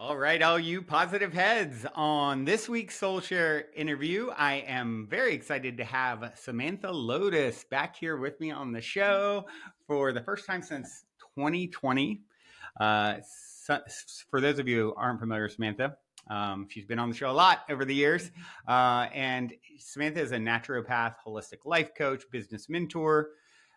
All right, all you positive heads. On this week's Soul Share interview, I am very excited to have Samantha Lotus back here with me on the show for the first time since 2020. For those of you who aren't familiar with Samantha, she's been on the show a lot over the years. And Samantha is a naturopath, holistic life coach, business mentor.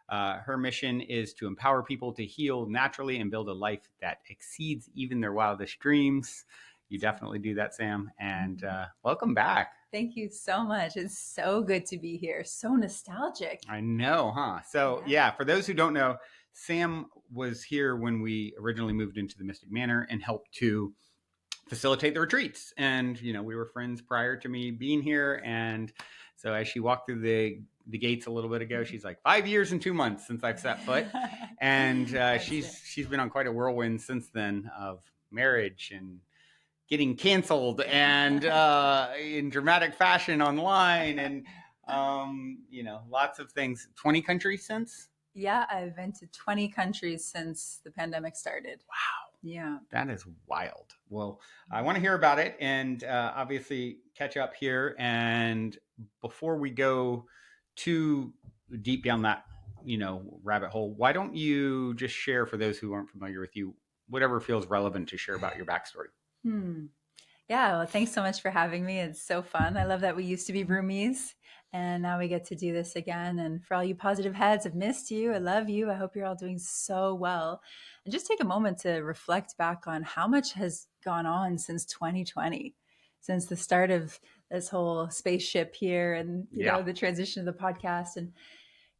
Her mission is to empower people to heal naturally and build a life that exceeds even their wildest dreams. You definitely do that, Sam. And welcome back. Thank you so much. It's so good to be here. So nostalgic. I know, huh? So, yeah, for those who don't know, Sam was here when we originally moved into the Mystic Manor and helped to facilitate the retreats. And, we were friends prior to me being here. And so as she walked through the gates a little bit ago, she's like, 5 years and 2 months since I've set foot. And she's been on quite a whirlwind since then of marriage and getting canceled and in dramatic fashion online and, lots of things. 20 countries since? Yeah, I've been to 20 countries since the pandemic started. Wow. Yeah. That is wild. Well, I want to hear about it and obviously catch up here. And before we go too deep down that, rabbit hole, why don't you just share, for those who aren't familiar with you, whatever feels relevant to share about your backstory? Yeah, well, thanks so much for having me. It's so fun. I love that we used to be roomies and now we get to do this again. And for all you positive heads, I've missed you. I love you. I hope you're all doing so well. And just take a moment to reflect back on how much has gone on since 2020, since the start of this whole spaceship here and, the transition of the podcast. And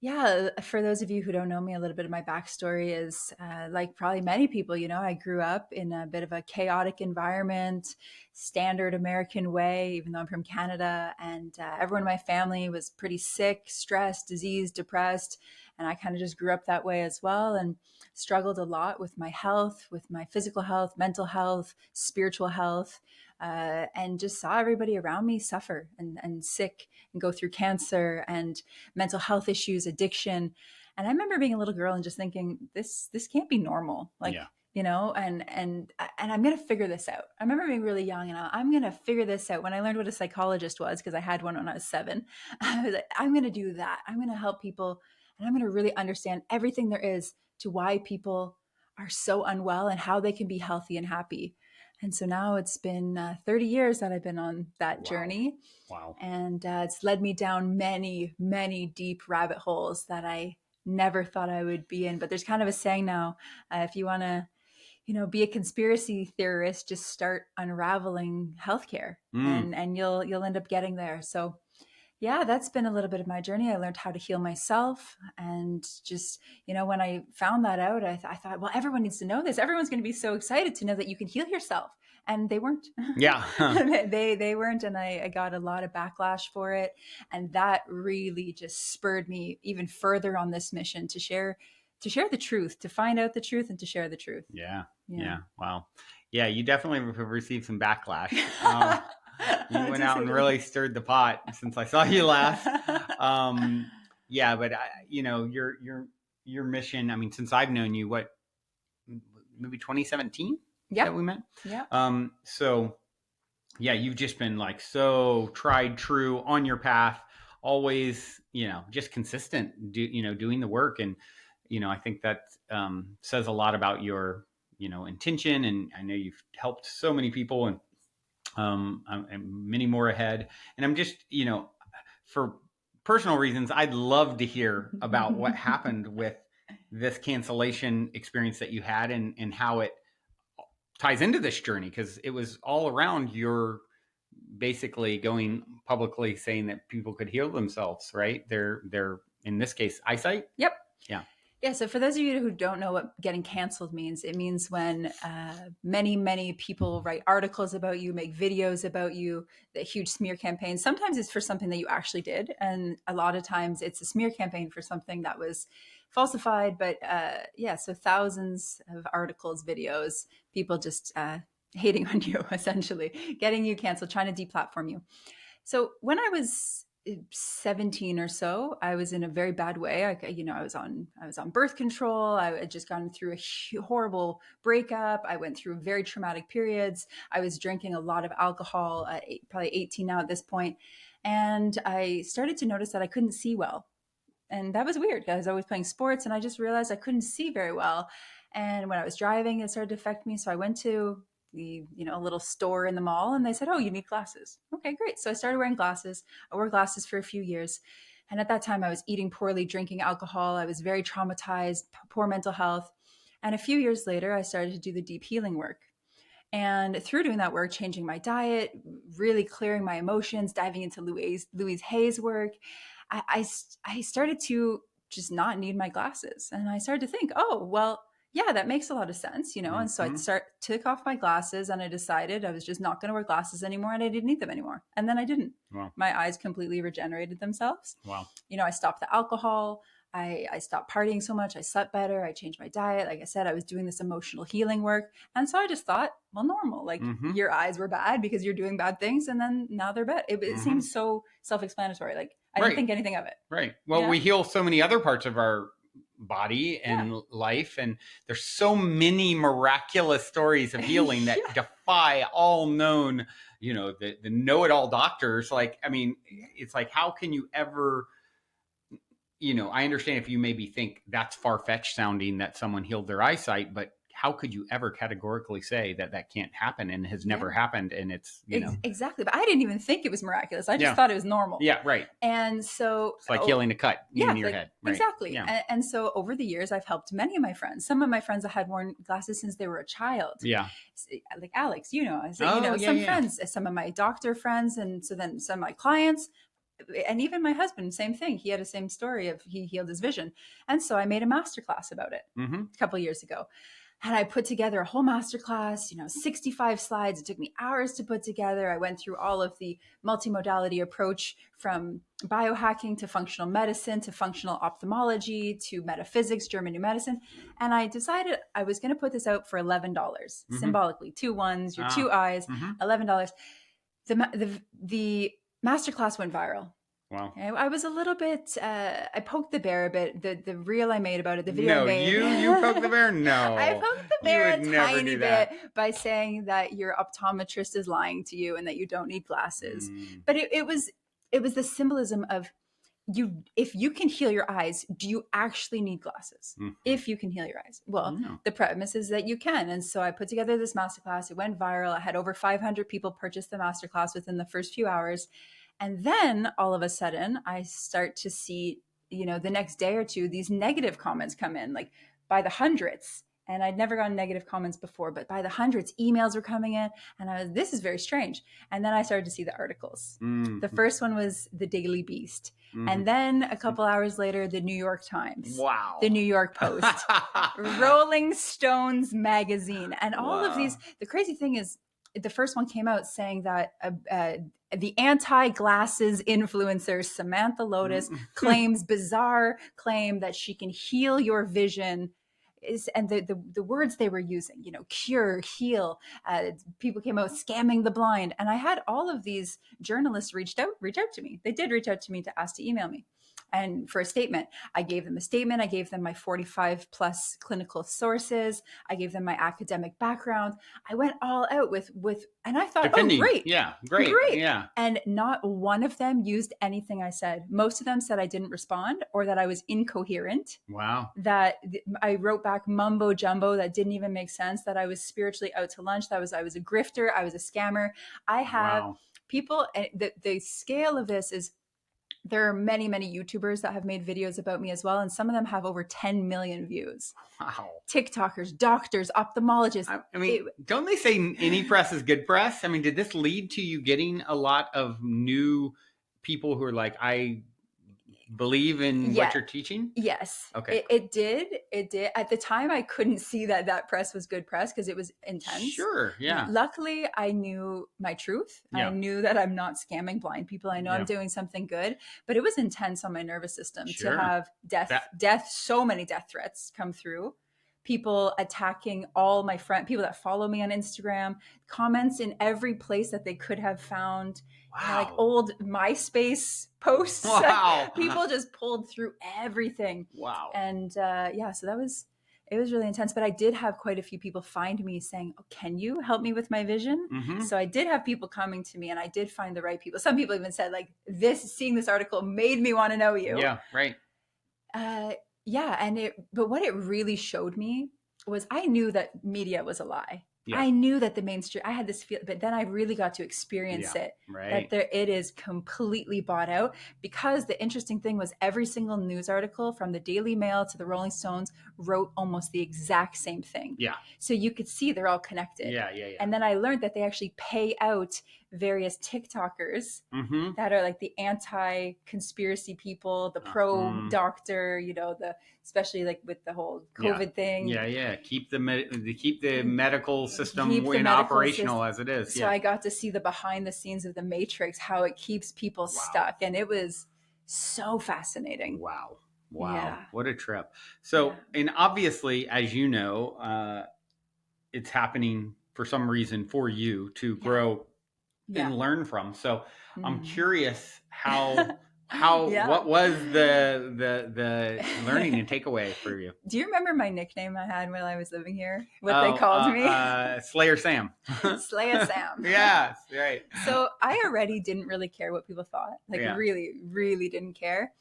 yeah, for those of you who don't know me, a little bit of my backstory is like probably many people, I grew up in a bit of a chaotic environment, standard American way, even though I'm from Canada. And everyone in my family was pretty sick, stressed, diseased, depressed. And I kind of just grew up that way as well and struggled a lot with my health, with my physical health, mental health, spiritual health, and just saw everybody around me suffer and sick and go through cancer and mental health issues, addiction. And I remember being a little girl and just thinking, this can't be normal. Like, and I'm going to figure this out. I remember being really young and I'm going to figure this out. When I learned what a psychologist was, because I had one when I was 7, I was like, I'm going to do that. I'm going to help people and I'm going to really understand everything there is to why people are so unwell and how they can be healthy and happy. And so now it's been 30 years that I've been on that journey. Wow. And it's led me down many, many deep rabbit holes that I never thought I would be in. But there's kind of a saying now, if you want to, be a conspiracy theorist, just start unraveling healthcare and you'll end up getting there. So yeah, that's been a little bit of my journey. I learned how to heal myself. And just, when I found that out, I thought, well, everyone needs to know this. Everyone's going to be so excited to know that you can heal yourself. And they weren't. Yeah. they weren't. And I got a lot of backlash for it. And that really just spurred me even further on this mission to share the truth, to find out the truth and to share the truth. Yeah. Wow. Yeah, you definitely have received some backlash. You went out and really stirred the pot since I saw you last. Yeah, but your mission. I mean, since I've known you, what, maybe 2017? Yeah, that we met. Yeah. So yeah, you've just been like so tried true on your path, always, just consistent, doing the work. And, I think that says a lot about your, intention. And I know you've helped so many people and many more ahead. And I'm just, for personal reasons, I'd love to hear about what happened with this cancellation experience that you had and how it ties into this journey, because it was all around your basically going publicly saying that people could heal themselves, right? They're in this case, eyesight. Yep. Yeah. Yeah. So for those of you who don't know what getting canceled means, it means when many, many people write articles about you, make videos about you, the huge smear campaign. Sometimes it's for something that you actually did. And a lot of times it's a smear campaign for something that was falsified. But so thousands of articles, videos, people just hating on you, essentially, getting you canceled, trying to deplatform you. So when I was 17 or so, I was in a very bad way. I was on birth control. I had just gone through a horrible breakup. I went through very traumatic periods. I was drinking a lot of alcohol at probably 18 now at this point. And I started to notice that I couldn't see well. And that was weird. I was always playing sports and I just realized I couldn't see very well. And when I was driving, it started to affect me. So I went to the little store in the mall and they said, "Oh, you need glasses." Okay, great. So I started wearing glasses. I wore glasses for a few years. And at that time I was eating poorly, drinking alcohol. I was very traumatized, poor mental health. And a few years later, I started to do the deep healing work. And through doing that work, changing my diet, really clearing my emotions, diving into Louise Hay's work, I started to just not need my glasses. And I started to think, oh, well, yeah, that makes a lot of sense, And so Mm-hmm. took off my glasses and I decided I was just not going to wear glasses anymore and I didn't need them anymore. And then I didn't. Wow. My eyes completely regenerated themselves. Wow. I stopped the alcohol. I stopped partying so much. I slept better. I changed my diet. Like I said, I was doing this emotional healing work. And so I just thought, well, normal. Like Mm-hmm. your eyes were bad because you're doing bad things. And then now they're bad. It Mm-hmm. seems so self explanatory. Like I didn't Right. think anything of it. Right. Well, Yeah. we heal so many other parts of our body Yeah. and life, and there's so many miraculous stories of healing that Yeah. defy all known, the know-it-all doctors. Like, I mean, it's like, how can you ever, I understand if you maybe think that's far-fetched sounding that someone healed their eyesight, but how could you ever categorically say that that can't happen and has never Yeah. happened? And it's, Exactly. But I didn't even think it was miraculous. I just yeah, thought it was normal. yeah, right. And so, It's like healing a cut yeah, in your like head, right? exactly. Yeah, And so over the years, I've helped many of my friends. Some of my friends that had worn glasses since they were a child. yeah. Like Alex, Oh, yeah, some yeah. friends, some of my doctor friends, and so then some of my clients, and even my husband, same thing. He had the same story of he healed his vision. And so I made a masterclass about it Mm-hmm. a couple of years ago. And I put together a whole masterclass, 65 slides. It took me hours to put together. I went through all of the multimodality approach from biohacking to functional medicine to functional ophthalmology to metaphysics, German new medicine. And I decided I was going to put this out for $11, Mm-hmm. symbolically, two ones, your two Ah. eyes, Mm-hmm. $11. The masterclass went viral. Wow. I was a little bit. I poked the bear a bit. The reel I made about it, the video I No, made. you poked the bear? I No. poked the You bear would a never tiny do bit that. by saying that your optometrist is lying to you and that you don't need glasses. Mm. But it was the symbolism of you. If you can heal your eyes, do you actually need glasses? Mm-hmm. If you can heal your eyes, well, No. the premise is that you can. And so I put together this masterclass. It went viral. I had over 500 people purchase the masterclass within the first few hours. And then all of a sudden, I start to see, the next day or two, these negative comments come in, like by the hundreds. And I'd never gotten negative comments before, but by the hundreds, emails were coming in. And this is very strange. And then I started to see the articles. Mm-hmm. The first one was the Daily Beast. Mm-hmm. And then a couple hours later, the New York Times. Wow. The New York Post. Rolling Stones magazine. And all of these, the crazy thing is, the first one came out saying that the anti-glasses influencer Samantha Lotus claims bizarre claim that she can heal your vision. And the words they were using, cure, heal. People came out scamming the blind, and I had all of these journalists reach out to me. They did reach out to me to ask to email me. And for a statement, I gave them a statement. I gave them my 45 plus clinical sources. I gave them my academic background. I went all out with, and I thought, Defending. oh, great. Yeah, great. Yeah. And not one of them used anything I said. Most of them said I didn't respond or that I was incoherent. Wow. That I wrote back mumbo jumbo that didn't even make sense, that I was spiritually out to lunch, I was a grifter, I was a scammer. I have people, and the scale of this is, there are many, many YouTubers that have made videos about me as well. And some of them have over 10 million views. Wow. TikTokers, doctors, ophthalmologists. I mean, don't they say any press is good press? I mean, did this lead to you getting a lot of new people who are like, I believe in what you're teaching? Yes. Okay. It did. At the time, I couldn't see that press was good press because it was intense. Sure. Yeah. Luckily, I knew my truth. Yeah. I knew that I'm not scamming blind people. I know I'm doing something good, but it was intense on my nervous system to have so many death threats come through people attacking all my people that follow me on Instagram, comments in every place that they could have found. Like Wow. old MySpace posts. Wow. People just pulled through everything. Wow. And so it was really intense. But I did have quite a few people find me saying, oh, can you help me with my vision? Mm-hmm. So I did have people coming to me, and I did find the right people. Some people even said, like, seeing this article made me want to know you. Yeah, right. But what it really showed me was I knew that media was a lie. Yeah. I knew that the mainstream, I had this feel, but then I really got to experience it. Right. That it is completely bought out, because the interesting thing was every single news article from the Daily Mail to the Rolling Stones wrote almost the exact same thing. Yeah. So you could see they're all connected. Yeah. And then I learned that they actually pay out various TikTokers that are like the anti-conspiracy people, the pro-doctor, especially like with the whole COVID thing. Yeah. Keep the medical system operational as it is. So I got to see the behind the scenes of the Matrix, how it keeps people stuck. And it was so fascinating. Wow. Yeah. What a trip. So, and obviously, as you know, it's happening for some reason for you to grow and learn from. So I'm curious what was the learning and takeaway for you? Do you remember my nickname I had when I was living here? What they called me? Slayer Sam. Slayer Sam. Yeah, right. So I already didn't really care what people thought. Really, really didn't care.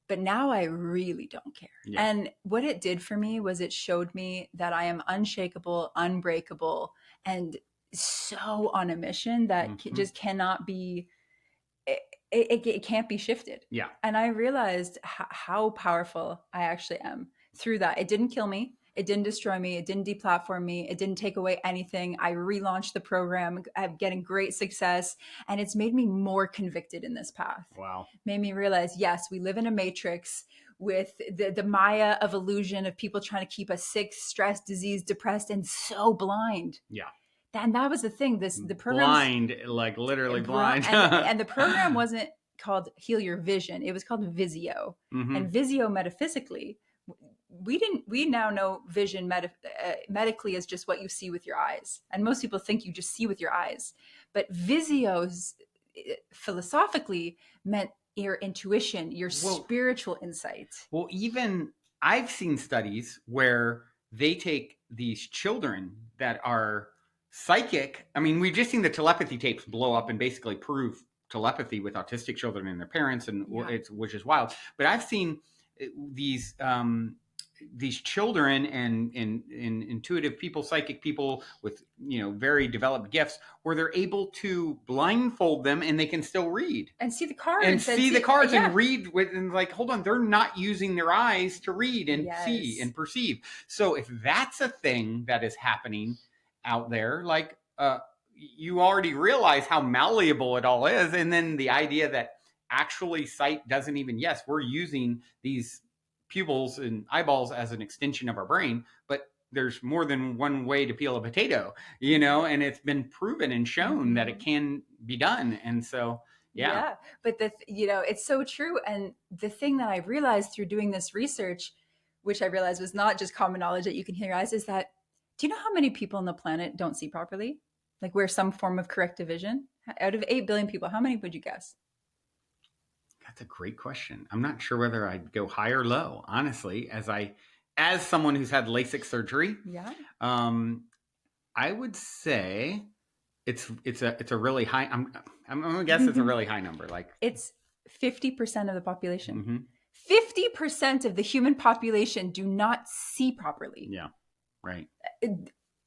But now I really don't care. Yeah. And what it did for me was it showed me that I am unshakable, unbreakable, and so on a mission that just cannot be, it can't be shifted. Yeah. And I realized how powerful I actually am through that. It didn't kill me. It didn't destroy me. It didn't deplatform me. It didn't take away anything. I relaunched the program. I'm getting great success. And it's made me more convicted in this path. Wow. Made me realize, yes, we live in a matrix with the Maya of illusion of people trying to keep us sick, stressed, diseased, depressed, and so blind. Yeah. And that was the thing. The program, blind, like literally blind. and the program wasn't called Heal Your Vision. It was called Visio. And Visio metaphysically, we now know vision medically as just what you see with your eyes. And most people think you just see with your eyes. But Visios philosophically meant your intuition, your spiritual insight. Well, even I've seen studies where they take these children that are psychic. I mean, we've just seen the telepathy tapes blow up and basically prove telepathy with autistic children and their parents, and which is wild. But I've seen these children and intuitive people, psychic people with very developed gifts, where they're able to blindfold them and they can still read and see the cards and read and like, hold on, they're not using their eyes to read and see and perceive. So if that's a thing that is happening out there, like you already realize how malleable it all is, and then the idea that actually sight doesn't even, yes, we're using these pupils and eyeballs as an extension of our brain, but there's more than one way to peel a potato, and it's been proven and shown that it can be done. And so but it's so true. And the thing that I realized through doing this research, which I realized was not just common knowledge that you can hear your eyes, is that, do you know how many people on the planet don't see properly, like wear some form of corrective vision? Out of 8 billion people, how many would you guess? That's a great question. I'm not sure whether I'd go high or low, honestly, as someone who's had LASIK surgery. Yeah. I would say it's a really high. I'm gonna guess it's a really high number. Like it's 50% of the population. 50% of the human population do not see properly. Yeah. Right.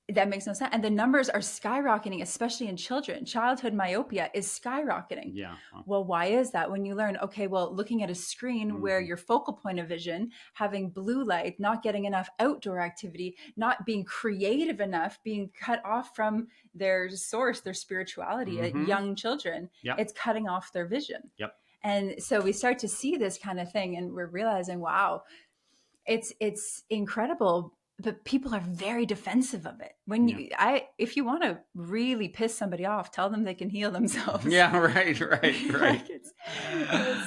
That makes no sense. And the numbers are skyrocketing, especially in children. Childhood myopia is skyrocketing. Yeah. Well, why is that? When you learn, okay, well, looking at a screen where your focal point of vision, having blue light, not getting enough outdoor activity, not being creative enough, being cut off from their source, their spirituality, young children, it's cutting off their vision. Yep. And so we start to see this kind of thing, and we're realizing, wow, it's incredible. but people are very defensive of it. Yeah. If you want to really piss somebody off, tell them they can heal themselves. Yeah, right, right, right. Like it's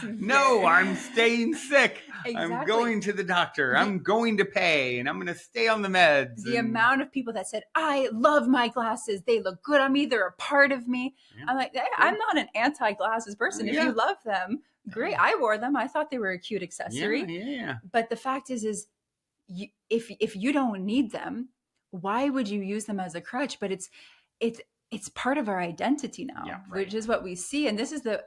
No, very I'm staying sick. I'm exactly going to the doctor. the I'm going to pay, and I'm going to stay on the meds. the And amount of people that said, I love my glasses, they look good on me, they're a part of me. yeah, I'm like, I'm cool. not an anti-glasses person. If you Yeah, love them, great. I wore them. I thought they were a cute yeah, accessory. yeah, But the fact is if you don't need them, why would you use them as a crutch? But it's it's part of our identity yeah. now, Right. which is what we see. And this is the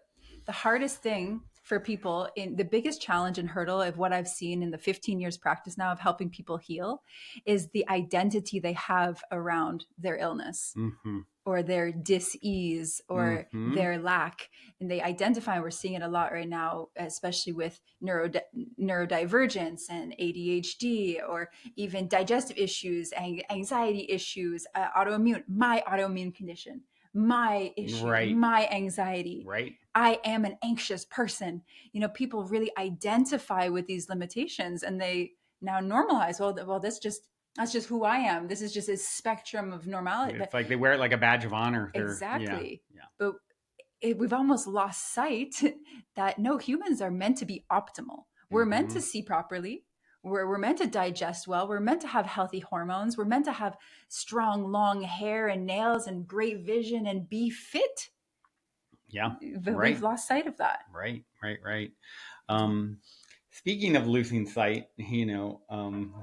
hardest thing for people, in the biggest challenge and hurdle of what I've seen in the 15 years practice now of helping people heal, is the identity they have around their illness Mm-hmm. or their dis-ease or Mm-hmm. their lack. And they identify, we're seeing it a lot right now, especially with neurodivergence and ADHD, or even digestive issues, anxiety issues, my autoimmune condition, my issue, Right. my anxiety. Right. I am an anxious person. People really identify with these limitations, and they now normalize, well, that's just who I am. This is just a spectrum of normality. But It's like they wear it like a badge of honor. They're yeah, exactly. yeah. But we've almost lost sight that no, humans are meant to be optimal. We're meant Mm-hmm. to see properly. We're meant to digest well. We're meant to have healthy hormones. We're meant to have strong, long hair and nails and great vision and be fit. Yeah. But we've Right. lost sight of that. Right. Right. Right. Um, Speaking of losing sight,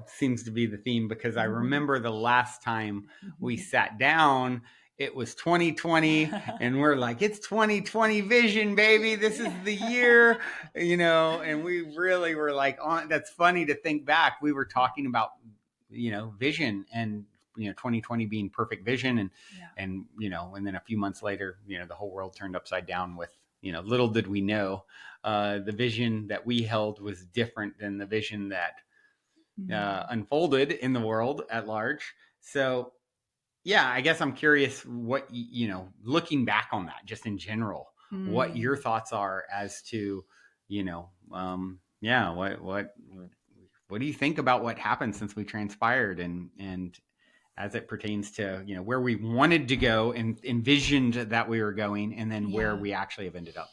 seems to be the theme, because I remember the last time we sat down, it was 2020, and we're like, it's 2020 vision, baby. This is the year, and we really were like, on. That's funny to think back. We were talking about, vision, and 2020 being perfect vision, and Yeah. and then a few months later, the whole world turned upside down with, little did we know, the vision that we held was different than the vision that unfolded in the world at large. So, yeah, I guess I'm curious what, looking back on that, just in general, what Mm. your thoughts are as to, yeah, what do you think about what happened since we transpired, and as it pertains to, where we wanted to go and envisioned that we were going, and then where Yeah. we actually have ended up.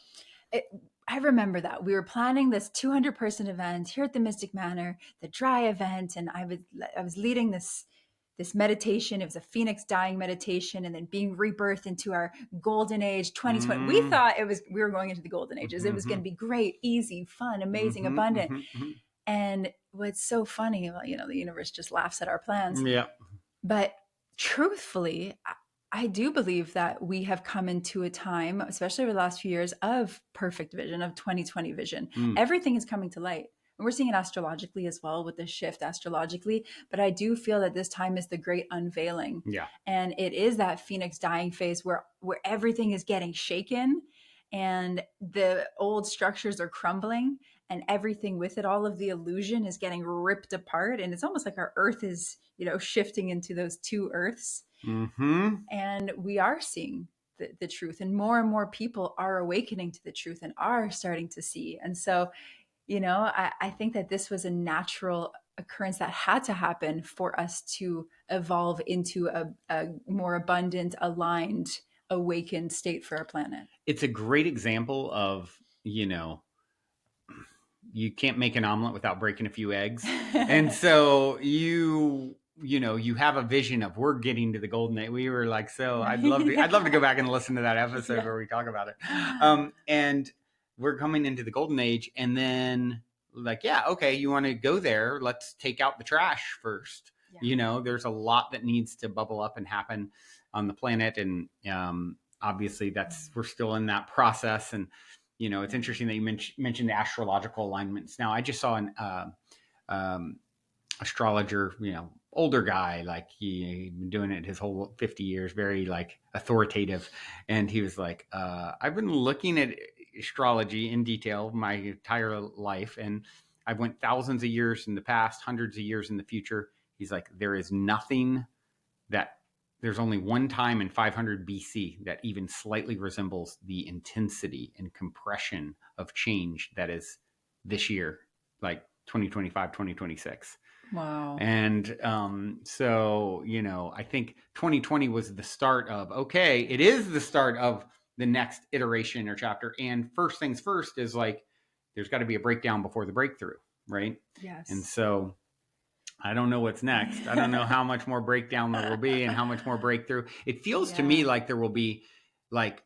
It, I remember that we were planning this 200-person event here at the Mystic Manor, the dry event, and I was leading this meditation. It was a phoenix dying meditation, and then being rebirthed into our golden age 2020. We Mm. thought we were going into the golden ages. It was going Mm-hmm. to be great, easy, fun, amazing, Mm-hmm. abundant. Mm-hmm. And what's so funny, well, the universe just laughs at our plans. Yeah. But truthfully, I do believe that we have come into a time, especially over the last few years, of perfect vision, of 2020 vision. Mm. Everything is coming to light. And we're seeing it astrologically as well, with the shift astrologically. But I do feel that this time is the great unveiling. Yeah. And it is that phoenix dying phase where everything is getting shaken and the old structures are crumbling, and everything with it, all of the illusion is getting ripped apart. And it's almost like our earth is, shifting into those two earths. Mm-hmm. And we are seeing the truth, and more people are awakening to the truth and are starting to see. And so, I think that this was a natural occurrence that had to happen for us to evolve into a more abundant, aligned, awakened state for our planet. It's a great example of, you can't make an omelet without breaking a few eggs. And so you have a vision of, we're getting to the golden age. We were like, so I'd love to go back and listen to that episode where we talk about it. And we're coming into the golden age, and then, like, yeah, okay, you want to go there, let's take out the trash first. Yeah. There's a lot that needs to bubble up and happen on the planet, and obviously we're still in that process. And it's interesting that you mentioned the astrological alignments. Now, I just saw an astrologer, older guy, like he'd been doing it his whole 50 years, very like authoritative. And he was like, I've been looking at astrology in detail my entire life, and I've went thousands of years in the past, hundreds of years in the future. He's like, there's only one time in 500 BC that even slightly resembles the intensity and compression of change that is this year, like 2025, 2026. Wow. And so, I think 2020 was the start of, okay, it is the start of the next iteration or chapter. And first things first is like, there's got to be a breakdown before the breakthrough, right? And Yes. so I don't know what's next. I don't know how much more breakdown there will be and how much more breakthrough. It feels to me Yeah. like there will be like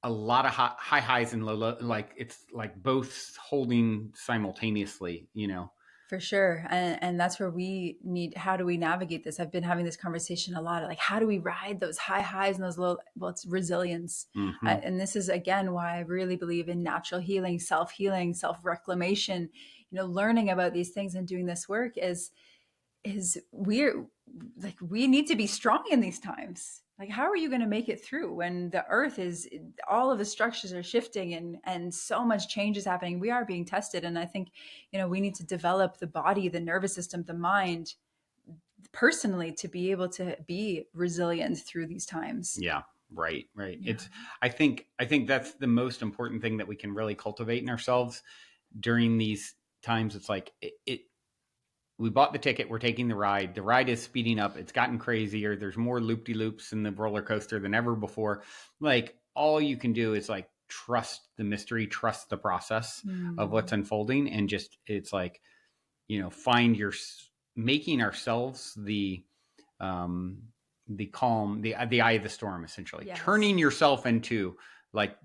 a lot of high highs and low, like it's like both holding simultaneously. For sure. And that's where we need, how do we navigate this? I've been having this conversation a lot. Like, how do we ride those high highs and those low? Well, it's resilience. Mm-hmm. And this is, again, why I really believe in natural healing, self reclamation, learning about these things and doing this work is we're like, we need to be strong in these times. Like, how are you going to make it through when the earth is, all of the structures are shifting, and so much change is happening? We are being tested. And I think, we need to develop the body, the nervous system, the mind personally to be able to be resilient through these times. Yeah. Right. Yeah. I think that's the most important thing that we can really cultivate in ourselves during these times. It's like we bought the ticket, we're taking the ride. The ride is speeding up. It's gotten crazier. There's more loop-de-loops in the roller coaster than ever before. Like, all you can do is like trust the mystery, trust the process of what's Mm. unfolding, and just it's like, find your making ourselves um the calm, the eye of the storm, essentially Yes. turning yourself into, like,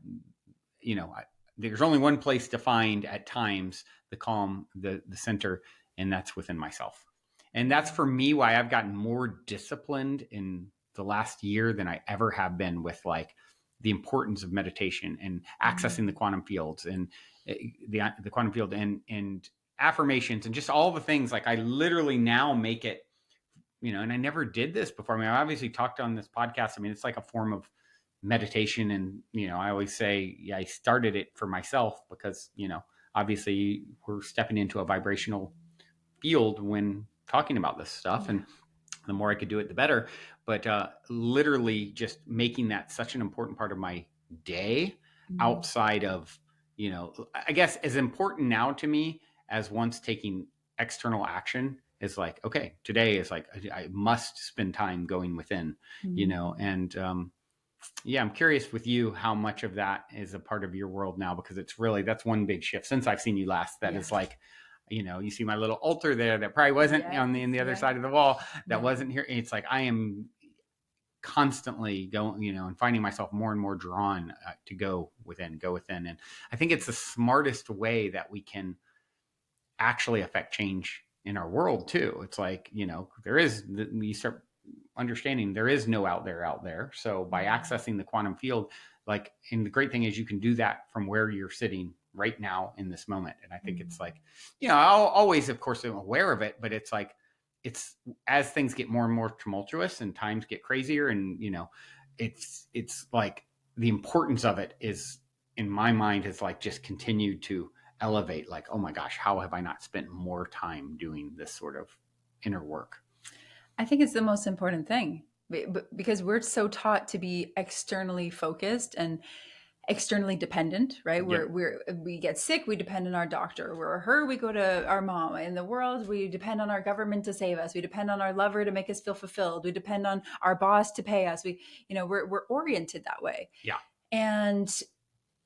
there's only one place to find at times the calm, the center, and that's within myself. And that's for me why I've gotten more disciplined in the last year than I ever have been, with like the importance of meditation and accessing the Mm. quantum fields, and the quantum field, and affirmations, and just all the things. Like, I literally now make it, and I never did this before. I mean, I obviously talked on this podcast. I mean, it's like a form of meditation. And, I always say, yeah, I started it for myself because, obviously we're stepping into a vibrational field when talking about this stuff. Yeah. And the more I could do it, the better. But literally just making that such an important part of my day, Mm. outside of, I guess as important now to me as once taking external action, is like, okay, today is like, I must spend time going within, Mm. and yeah, I'm curious with you how much of that is a part of your world now, because it's really, that's one big shift since I've seen you last. That Yeah. is like, you see my little altar there that probably wasn't Yes. on the other Yeah. side of the wall, that No. wasn't here. It's like I am constantly going, and finding myself more and more drawn to go within. And I think it's the smartest way that we can actually affect change in our world too. It's like, you start understanding there is no out there. So by Mm. accessing the quantum field, like, and the great thing is you can do that from where you're sitting right now in this moment. And I think it's Mm. like, I'll always, of course, am aware of it, but it's like, it's as things get more and more tumultuous and times get crazier, and it's like the importance of it is, in my mind, is like just continued to elevate. Like, oh my gosh, how have I not spent more time doing this sort of inner work? I think it's the most important thing, because we're so taught to be externally focused and externally dependent, right? Yep. We get sick, we depend on our doctor. We're hurt, we go to our mom. In the world, we depend on our government to save us. We depend on our lover to make us feel fulfilled. We depend on our boss to pay us. We're oriented that way. Yeah. And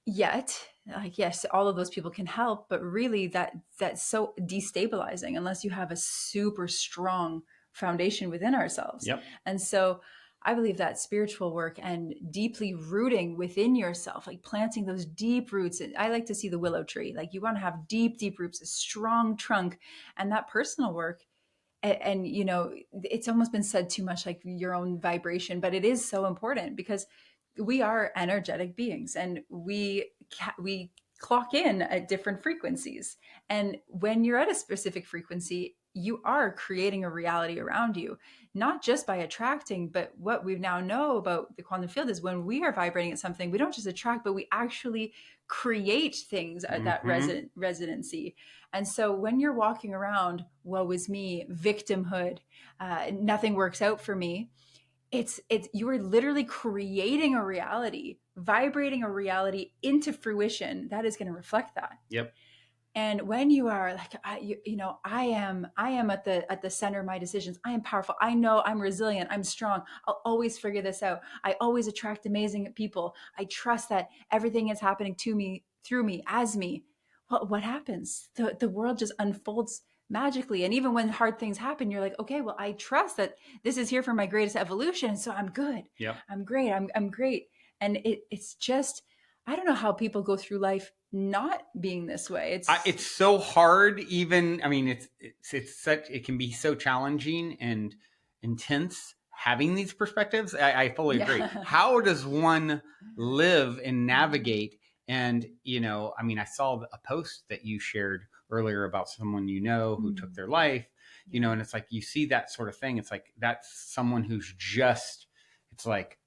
yet, like, yes, all of those people can help, but really that's so destabilizing unless you have a super strong foundation within ourselves. Yep. And so I believe that spiritual work and deeply rooting within yourself, like planting those deep roots. I like to see the willow tree. Like, you want to have deep roots, a strong trunk, and that personal work. And it's almost been said too much, like your own vibration, but it is so important, because we are energetic beings, and we clock in at different frequencies. And when you're at a specific frequency, you are creating a reality around you, not just by attracting, but what we now know about the quantum field is when we are vibrating at something, we don't just attract, but we actually create things at that Mm-hmm. residency. And so when you're walking around, woe is me, victimhood, nothing works out for me, it's you are literally creating a reality, vibrating a reality into fruition that is going to reflect that. Yep. And when you are like, I am at the center of my decisions. I am powerful. I know I'm resilient. I'm strong. I'll always figure this out. I always attract amazing people. I trust that everything is happening to me, through me, as me. Well, what happens? The world just unfolds magically. And even when hard things happen, you're like, okay, well, I trust that this is here for my greatest evolution. So I'm good. Yep. I'm great. I'm great. And it's just, I don't know how people go through life not being this way. It's so hard. Even, I mean, it's such, it can be so challenging and intense having these perspectives. I fully agree. yeah. How does one live and navigate? And, I mean, I saw a post that you shared earlier about someone who took their life, and it's like you see that sort of thing. It's like that's someone who's just, it's like,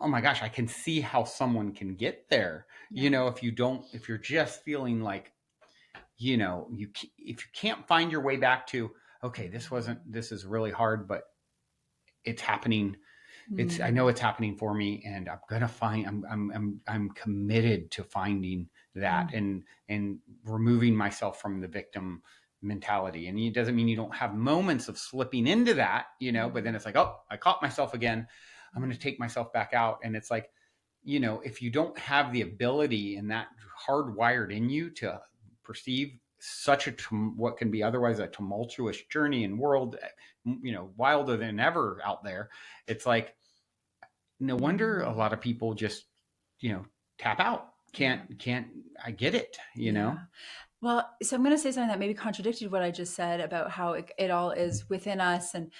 oh my gosh, I can see how someone can get there. If you're just feeling like, if you can't find your way back to, okay, this is really hard, but it's happening. I know it's happening for me, and I'm committed to finding that, and removing myself from the victim mentality. And it doesn't mean you don't have moments of slipping into that, but then it's like, oh, I caught myself again. I'm going to take myself back out. And it's like, if you don't have the ability and that hardwired in you to perceive such what can be otherwise a tumultuous journey and world, wilder than ever out there, it's like, no wonder a lot of people just, tap out. Can't, I get it, know? Well, so I'm going to say something that maybe contradicted what I just said about how it all is within us. And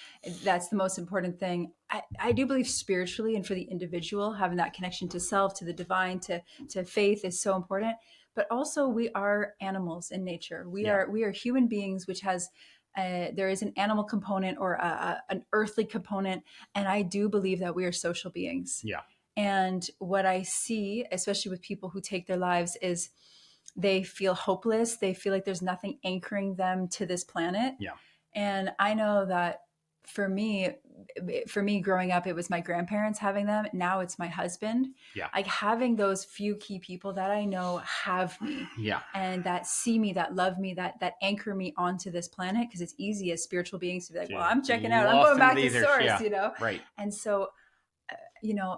that's the most important thing. I do believe spiritually and for the individual, having that connection to self, to the divine, to faith is so important. But also we are animals in nature. We are human beings, which has there is an animal component or an earthly component. And I do believe that we are social beings. Yeah. And what I see, especially with people who take their lives, is they feel hopeless. They feel like there's nothing anchoring them to this planet. Yeah. And I know that for me growing up, it was my grandparents having them. Now it's my husband. Yeah. Like having those few key people that I know have me. Yeah. And that see me, that love me, that anchor me onto this planet. Because it's easy as spiritual beings to be like, well, I'm checking out. I'm going back to source, Right. And so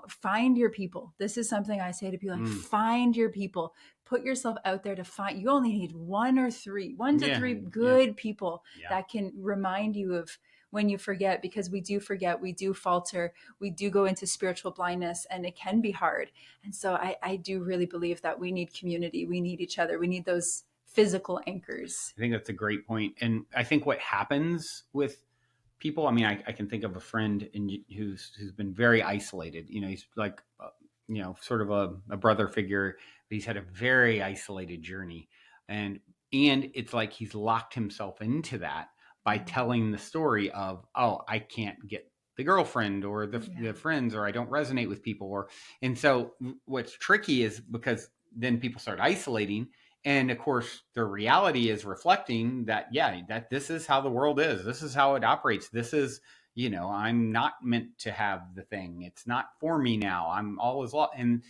find your people. This is something I say to people, like, find your people, put yourself out there to find, you only need one to three good people that can remind you of when you forget, because we do forget, we do falter, we do go into spiritual blindness, and it can be hard. And so I do really believe that we need community. We need each other. We need those physical anchors. I think that's a great point. And I think what happens with people, I mean, I can think of a friend who's been very isolated. He's like, sort of a brother figure, but he's had a very isolated journey. And it's like he's locked himself into that by telling the story of, oh, I can't get the girlfriend or the friends, or I don't resonate with people. And so what's tricky is because then people start isolating. And of course, the reality is reflecting that, that this is how the world is. This is how it operates. This is, I'm not meant to have the thing. It's not for me now. I'm always lost. And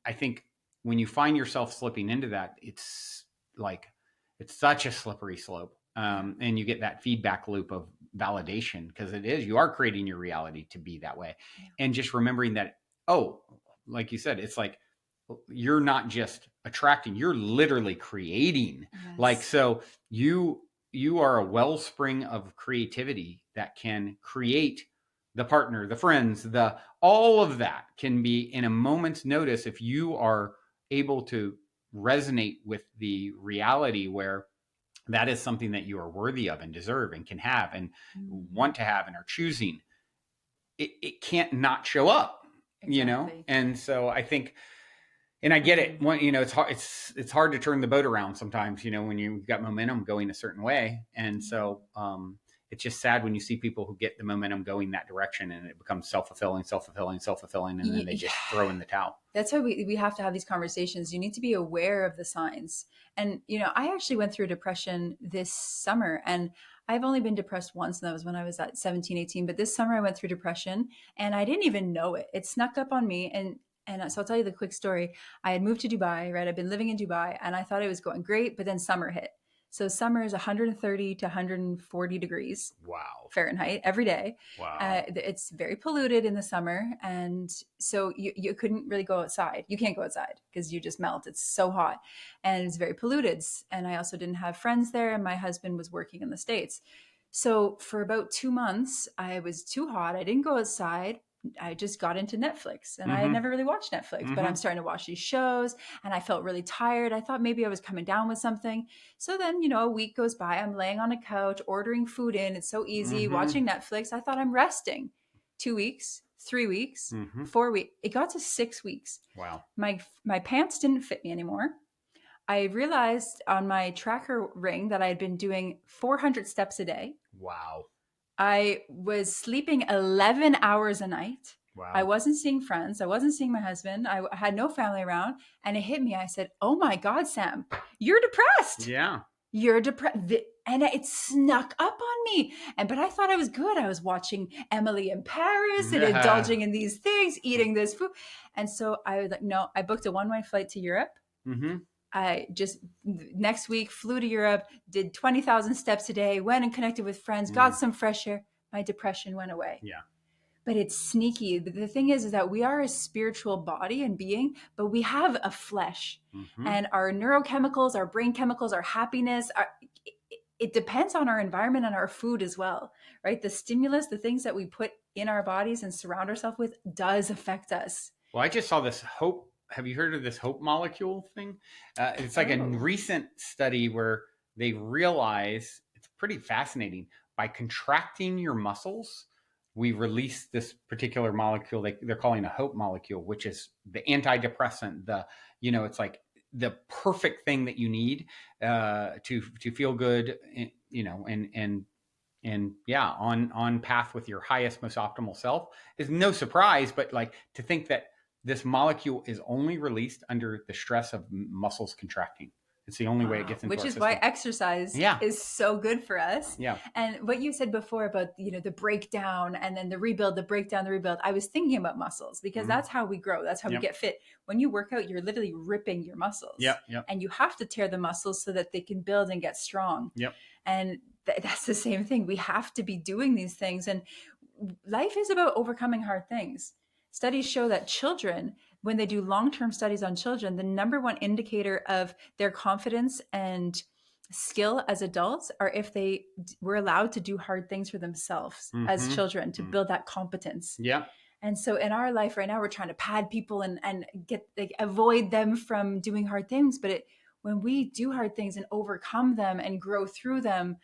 I think when you find yourself slipping into that, it's like, it's such a slippery slope. And you get that feedback loop of validation, because you are creating your reality to be that way. And just remembering that, oh, like you said, it's like, you're not just attracting, you're literally creating. Like, so you are a wellspring of creativity that can create the partner, the friends, all of that can be in a moment's notice if you are able to resonate with the reality where that is something that you are worthy of and deserve and can have and want to have and are choosing. It can't not show up, And so I think, and I get it. When, it's hard. It's hard to turn the boat around sometimes. When you've got momentum going a certain way, and so it's just sad when you see people who get the momentum going that direction, and it becomes self-fulfilling, and then they just throw in the towel. That's why we have to have these conversations. You need to be aware of the signs. And I actually went through depression this summer, and I've only been depressed once, and that was when I was at 17, 18. But this summer I went through depression, and I didn't even know it. It snuck up on me, and And so I'll tell you the quick story. I had moved to Dubai, right? I've been living in Dubai and I thought it was going great, but then summer hit. So summer is 130 to 140 degrees Wow. Fahrenheit every day. Wow. It's very polluted in the summer. And so you couldn't really go outside. You can't go outside because you just melt. It's so hot and it's very polluted. And I also didn't have friends there. And my husband was working in the States. So for about 2 months, I was too hot. I didn't go outside. I just got into Netflix and I had Mm-hmm. never really watched Netflix, but I'm starting to watch these shows and I felt really tired. I thought maybe I was coming down with something. So then, a week goes by. I'm laying on a couch, ordering food in. It's so easy, Mm-hmm. watching Netflix. I thought I'm resting. 2 weeks, 3 weeks, Mm-hmm. 4 weeks. It got to 6 weeks. Wow. My pants didn't fit me anymore. I realized on my tracker ring that I had been doing 400 steps a day. Wow. I was sleeping 11 hours a night. I Wow. wasn't seeing friends. I wasn't seeing my husband. I had no family around. And it hit me. I said, "Oh my God, Sam, you're depressed. Yeah. You're depressed." And it snuck up on me. But I thought I was good. I was watching Emily in Paris and Yeah. indulging in these things, eating this food. And so I was like, no, I booked a one-way flight to Europe. Mm-hmm. I just next week flew to Europe, did 20,000 steps a day, went and connected with friends, got some fresh air. My depression went away. Yeah. But it's sneaky. The thing is that we are a spiritual body and being, but we have a flesh. Mm-hmm. And our neurochemicals, our brain chemicals, our happiness, it depends on our environment and our food as well, right? The stimulus, the things that we put in our bodies and surround ourselves with does affect us. Well, I just saw this hope. Have you heard of this hope molecule thing? It's like a recent study where they realize it's pretty fascinating. By contracting your muscles, we release this particular molecule they're calling a hope molecule, which is the antidepressant. It's like the perfect thing that you need to feel good. And yeah, on path with your highest, most optimal self is no surprise. But like to think that this molecule is only released under the stress of muscles contracting. It's the only way it gets into which our is system. why exercise is so good for us. Yeah. And what you said before about the breakdown and then the rebuild, the breakdown, the rebuild, I was thinking about muscles because that's how we grow. That's how we get fit. When you work out, you're literally ripping your muscles. Yep. And you have to tear the muscles so that they can build and get strong. Yep. And that's the same thing. We have to be doing these things. And life is about overcoming hard things. Studies show that children, when they do long-term studies on children, the number one indicator of their confidence and skill as adults are if they were allowed to do hard things for themselves as children to build that competence. Yeah. And so in our life right now, we're trying to pad people and get avoid them from doing hard things. But when we do hard things and overcome them and grow through them,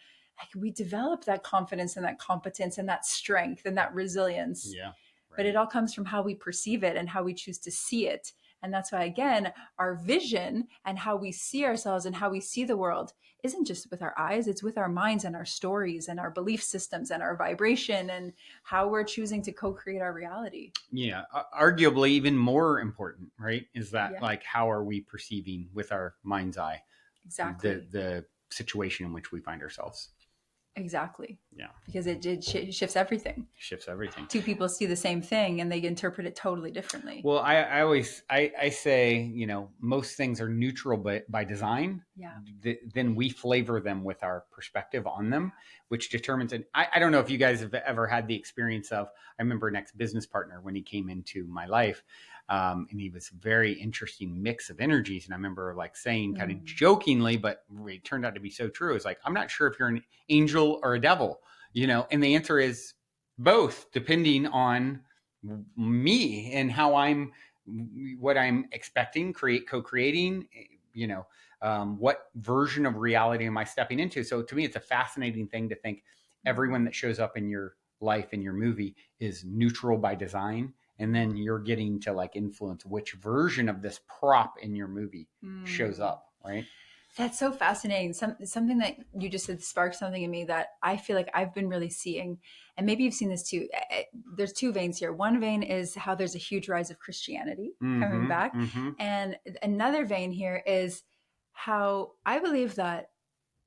we develop that confidence and that competence and that strength and that resilience. Yeah. But it all comes from how we perceive it and how we choose to see it. And that's why, again, our vision and how we see ourselves and how we see the world isn't just with our eyes, it's with our minds and our stories and our belief systems and our vibration and how we're choosing to co-create our reality. Yeah. Arguably even more important, right? Is that like, how are we perceiving with our mind's eye? Exactly. The situation in which we find ourselves. Exactly. Yeah. Because it shifts everything. Shifts everything. Two people see the same thing and they interpret it totally differently. Well, I always say, most things are neutral by design. Yeah. Then we flavor them with our perspective on them, which determines it. I don't know if you guys have ever had the experience of, I remember an ex-business partner when he came into my life, and he was a very interesting mix of energies. And I remember saying kind of jokingly, but it turned out to be so true. It's like, I'm not sure if you're an angel or a devil, and the answer is both, depending on me and what I'm expecting, co-creating, what version of reality am I stepping into? So to me, it's a fascinating thing to think everyone that shows up in your life, in your movie, is neutral by design. And then you're getting to influence which version of this prop in your movie shows up, right? That's so fascinating. Something that you just said sparked something in me that I feel like I've been really seeing. And maybe you've seen this too. There's two veins here. One vein is how there's a huge rise of Christianity coming back. And another vein here is how I believe that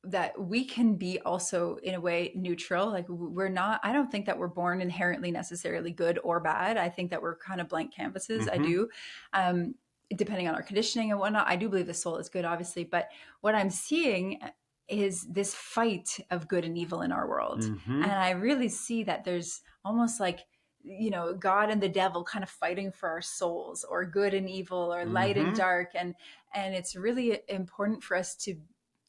that we can be also in a way neutral. Like we're not, I don't think that we're born inherently necessarily good or bad. I think that we're kind of blank canvases. I Mm-hmm. do. Um, Depending on our conditioning and whatnot, I do believe the soul is good, obviously. But what I'm seeing is this fight of good and evil in our world. And Mm-hmm. I really see that there's almost like, God and the devil kind of fighting for our souls, or good and evil, or light and Mm-hmm. dark. And it's really important for us to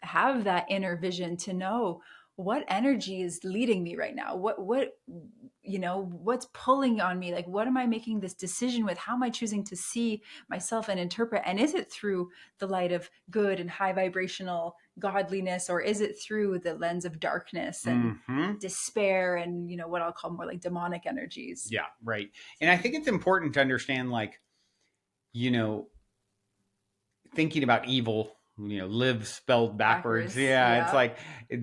have that inner vision to know what energy is leading me right now, what's pulling on me, like what am I making this decision with, how am I choosing to see myself and interpret, and is it through the light of good and high vibrational godliness, or is it through the lens of darkness and Mm-hmm. despair and what I'll call more like demonic energies. Yeah, right. And I think it's important to understand, like, you know, thinking about evil, live spelled backwards. Backwards, Yeah, it's yeah. like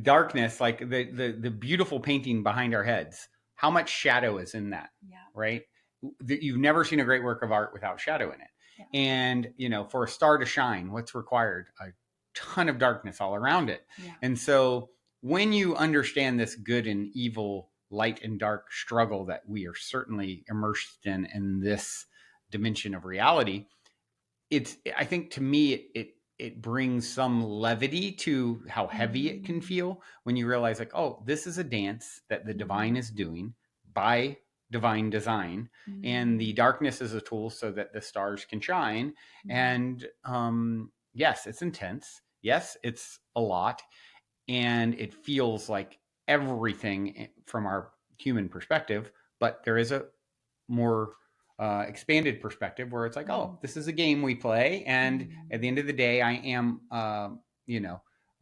darkness, like the beautiful painting behind our heads. How much shadow is in that, Yeah. right? You've never seen a great work of art without shadow in it. Yeah. And, for a star to shine, what's required? A ton of darkness all around it. Yeah. And so when you understand this good and evil, light and dark struggle that we are certainly immersed in this dimension of reality, I think to me it brings some levity to how heavy it can feel when you realize, like, oh, this is a dance that the divine is doing by divine design, and the darkness is a tool so that the stars can shine. And yes, it's intense, yes, it's a lot, and it feels like everything from our human perspective, but there is a more expanded perspective where it's like, oh, this is a game we play, and at the end of the day, I am,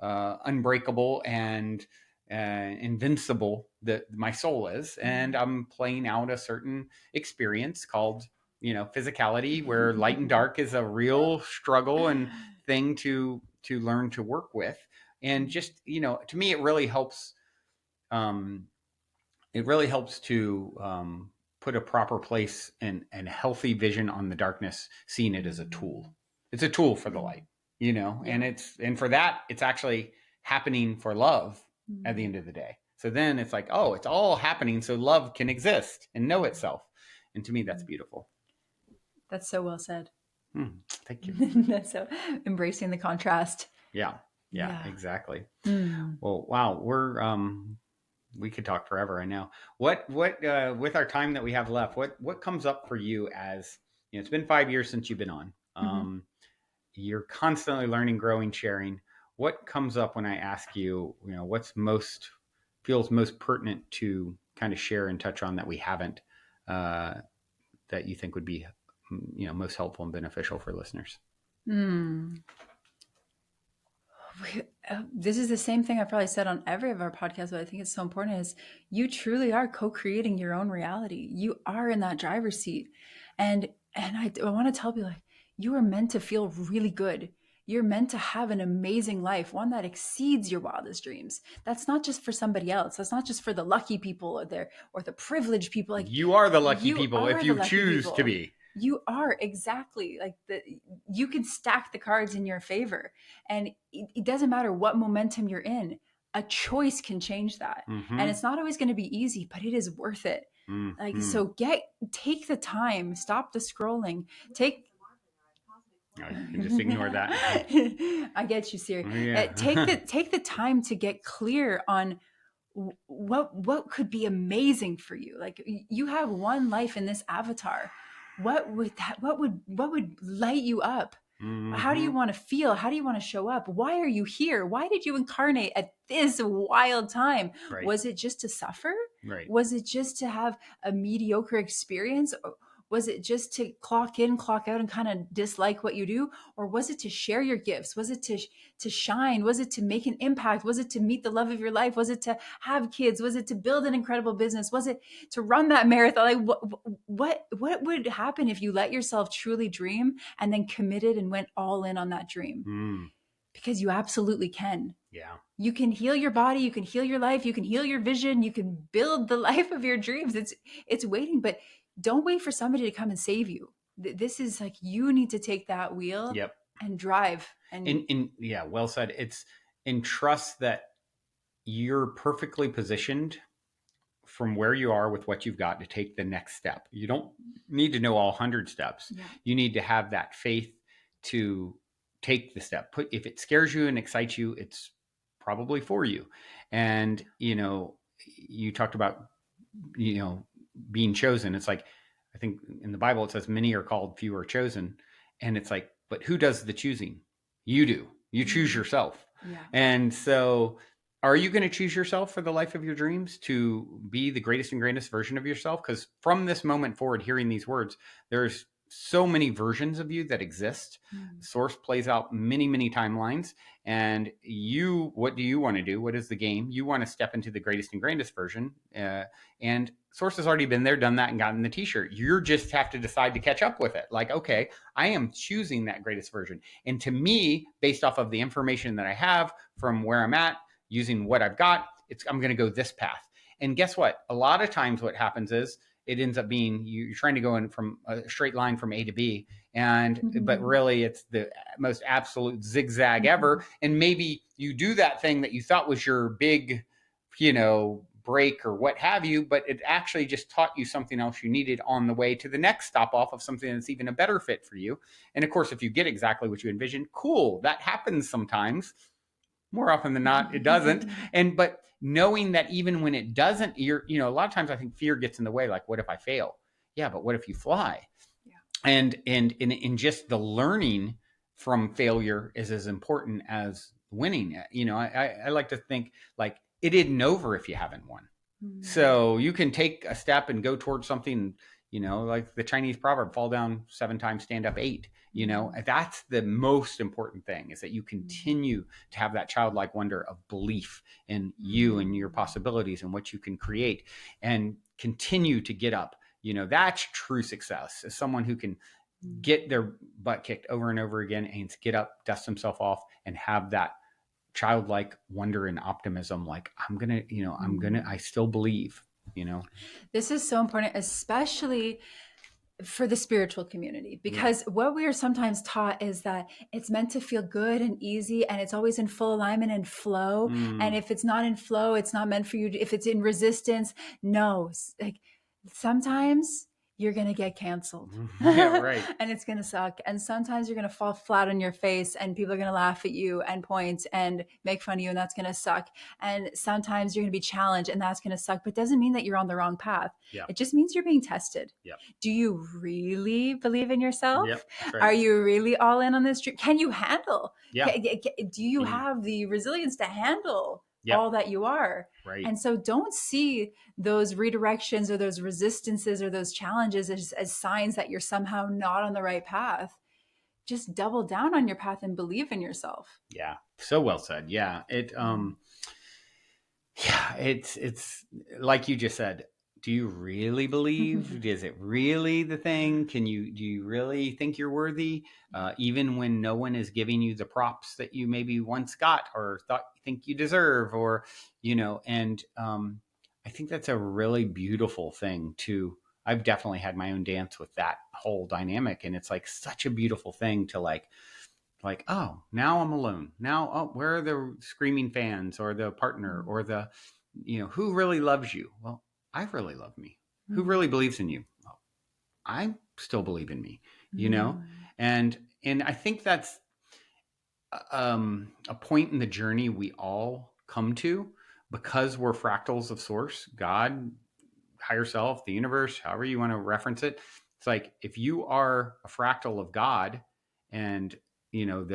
unbreakable and invincible. That my soul is, and I'm playing out a certain experience called, physicality, where light and dark is a real struggle and thing to learn to work with, and just, to me, it really helps. Um, it really helps to put a proper place and healthy vision on the darkness, seeing it as a tool. It's a tool for the light, Yeah. and for that, it's actually happening for love at the end of the day. So then it's like, oh, it's all happening so love can exist and know itself. And to me, that's beautiful. That's so well said. Thank you. That's so embracing the contrast. Yeah. Yeah, Yeah. exactly. Mm. Well, wow. We could talk forever. I know. What with our time that we have left, what comes up for you as, it's been 5 years since you've been on. Mm-hmm. You're constantly learning, growing, sharing. What comes up when I ask you, what's most feels most pertinent to kind of share and touch on that we haven't, that you think would be, most helpful and beneficial for listeners? Mm. This is the same thing I probably said on every of our podcasts, but I think it's so important, is you truly are co-creating your own reality. You are in that driver's seat. And I want to tell people, like, you are meant to feel really good. You're meant to have an amazing life, one that exceeds your wildest dreams. That's not just for somebody else. That's not just for the lucky people or the privileged people. Like, You are the lucky you people if are the you lucky choose to people. be. You are, exactly, like you can stack the cards in your favor, and it doesn't matter what momentum you're in. A choice can change that, and Mm-hmm. it's not always going to be easy, but it is worth it. Like, Mm-hmm. so take the time, stop the scrolling, take Oh, you can just ignore that. I get you, Siri. Take Yeah. the time to get clear on what could be amazing for you. Like, you have one life in this avatar. What would light you up? How do you Mm-hmm. want to feel? How do you want to show up? Why are you here? Why did you incarnate at this wild time? Right. Was it just to suffer? Right. Was it just to have a mediocre experience? Was it just to clock in, clock out, and kind of dislike what you do? Or was it to share your gifts? Was it to shine? Was it to make an impact? Was it to meet the love of your life? Was it to have kids? Was it to build an incredible business? Was it to run that marathon? Like, what would happen if you let yourself truly dream and then committed and went all in on that dream? Mm. Because you absolutely can. Yeah. You can heal your body, you can heal your life, you can heal your vision, you can build the life of your dreams. It's waiting, but don't wait for somebody to come and save you. This is like, you need to take that wheel Yep. and drive. And yeah, well said. and trust that you're perfectly positioned from where you are with what you've got to take the next step. You don't need to know all 100 steps. Yeah. You need to have that faith to take the step. If it scares you and excites you, it's probably for you. And, you talked about, being chosen. It's like, I think in the Bible, it says many are called, few are chosen. And it's like, but who does the choosing? You do. You choose yourself. Yeah. And so, are you going to choose yourself for the life of your dreams to be the greatest and greatest version of yourself? Because from this moment forward, hearing these words, there's so many versions of you that exist. Source plays out many, many timelines. And what do you want to do? What is the game? You want to step into the greatest and greatest version. And Source has already been there, done that, and gotten the t-shirt. You just have to decide to catch up with it. Like, okay, I am choosing that greatest version. And to me, based off of the information that I have from where I'm at, using what I've got, I'm going to go this path. And guess what? A lot of times what happens is it ends up being you're trying to go in from a straight line from A to B. But really it's the most absolute zigzag ever. And maybe you do that thing that you thought was your big, break or what have you, but it actually just taught you something else you needed on the way to the next stop off of something that's even a better fit for you. And of course, if you get exactly what you envisioned, cool, that happens sometimes. More often than not, it doesn't. But knowing that even when it doesn't, a lot of times I think fear gets in the way. Like, what if I fail? Yeah, but what if you fly? Yeah. And in just the learning from failure is as important as winning. I like to think like it isn't over if you haven't won. So you can take a step and go towards something, like the Chinese proverb, fall down 7 times, stand up 8. That's the most important thing, is that you continue to have that childlike wonder of belief in you and your possibilities and what you can create, and continue to get up. That's true success, is someone who can get their butt kicked over and over again and get up, dust himself off, and have that childlike wonder and optimism. Like, I still believe. This is so important, especially for the spiritual community, because what we are sometimes taught is that it's meant to feel good and easy, and it's always in full alignment and flow. And if it's not in flow, it's not meant for you. If it's in resistance, no, like sometimes you're going to get canceled. Yeah, right. And it's going to suck. And sometimes you're going to fall flat on your face and people are going to laugh at you and point and make fun of you, and that's going to suck. And sometimes you're going to be challenged and that's going to suck, but it doesn't mean that you're on the wrong path. Yeah. It just means you're being tested. Yep. Do you really believe in yourself? Yep, that's right. Are you really all in on this dream? Can you handle? Yeah. Do you have the resilience to handle Yep. all that you are? Right. And so don't see those redirections or those resistances or those challenges as signs that you're somehow not on the right path. Just double down on your path and believe in yourself. Yeah. So well said. Yeah. It's like you just said, do you really believe? Is it really the thing? Do you really think you're worthy? Even when no one is giving you the props that you maybe once got or think you deserve, or, and I think that's a really beautiful thing too. I've definitely had my own dance with that whole dynamic. And it's like such a beautiful thing to like, oh, now I'm alone. Now, oh, where are the screaming fans or the partner or the, who really loves you? Well, I really love me. Who really believes in you? Well, I still believe in me, and I think that's a point in the journey we all come to, because we're fractals of Source, God, higher self, the universe, however you want to reference it. It's like, if you are a fractal of God, and you're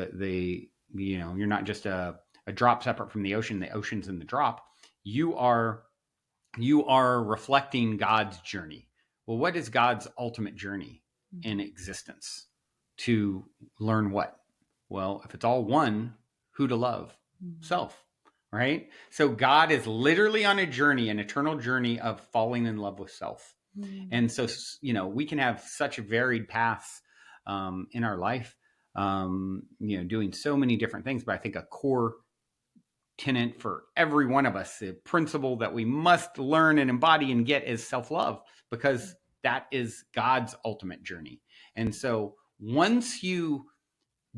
not just a drop separate from the ocean's in the drop. You are reflecting God's journey. Well, what is God's ultimate journey in existence? To learn what? Well, if it's all one, who to love? Self, right? So God is literally on a journey, an eternal journey of falling in love with self. And so, we can have such varied paths in our life, doing so many different things. But I think a core tenet for every one of us, the principle that we must learn and embody and get, is self-love, because that is God's ultimate journey. And so once you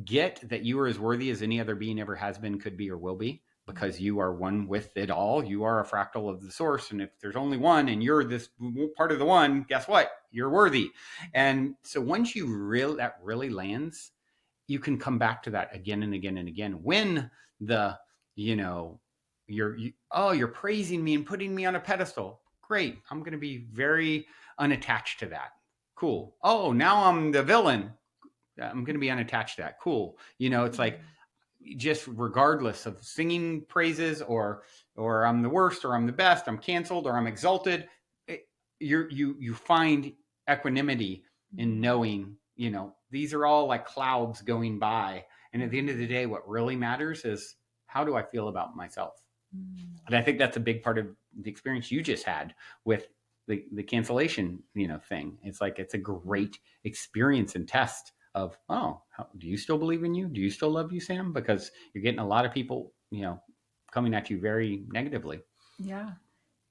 get that you are as worthy as any other being ever has been, could be, or will be, because you are one with it all. You are a fractal of the source. And if there's only one and you're this part of the one, guess what? You're worthy. And so once that really lands, you can come back to that again and again and again. When the, you know, you're praising me and putting me on a pedestal. Great. I'm going to be very unattached to that. Cool. Oh, now I'm the villain. I'm going to be unattached to that. Cool. It's like, just regardless of singing praises or I'm the worst or I'm the best, I'm canceled or I'm exalted, you find equanimity in knowing, these are all like clouds going by. And at the end of the day, what really matters is, how do I feel about myself? And I think that's a big part of the experience you just had with the cancellation, thing. It's like, it's a great experience and test of, do you still believe in you? Do you still love you, Sam? Because you're getting a lot of people, coming at you very negatively. Yeah.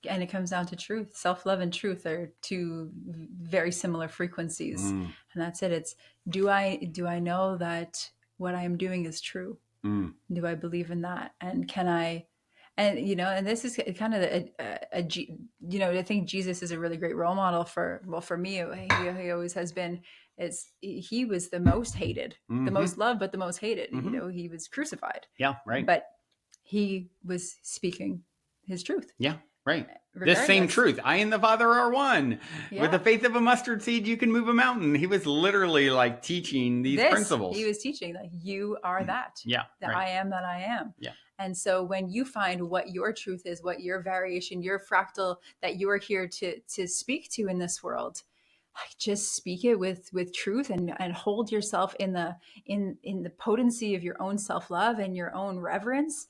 And it comes down to truth. Self-love and truth are two very similar frequencies. And that's it. It's, do I know that what I'm doing is true? Do I believe in that? And can I, and this is kind of I think Jesus is a really great role model for me. He always has been. He was the most hated, the most loved, but the most hated. He was crucified. Yeah, right. But he was speaking his truth. Yeah, right. This same truth. I and the Father are one. Yeah. With the faith of a mustard seed, you can move a mountain. He was literally like teaching these principles. He was teaching like, you are that. Yeah. That right. I am that I am. Yeah. And so when you find what your truth is, what your variation, your fractal that you are here to speak to in this world, just speak it with truth and hold yourself in the potency of your own self-love and your own reverence.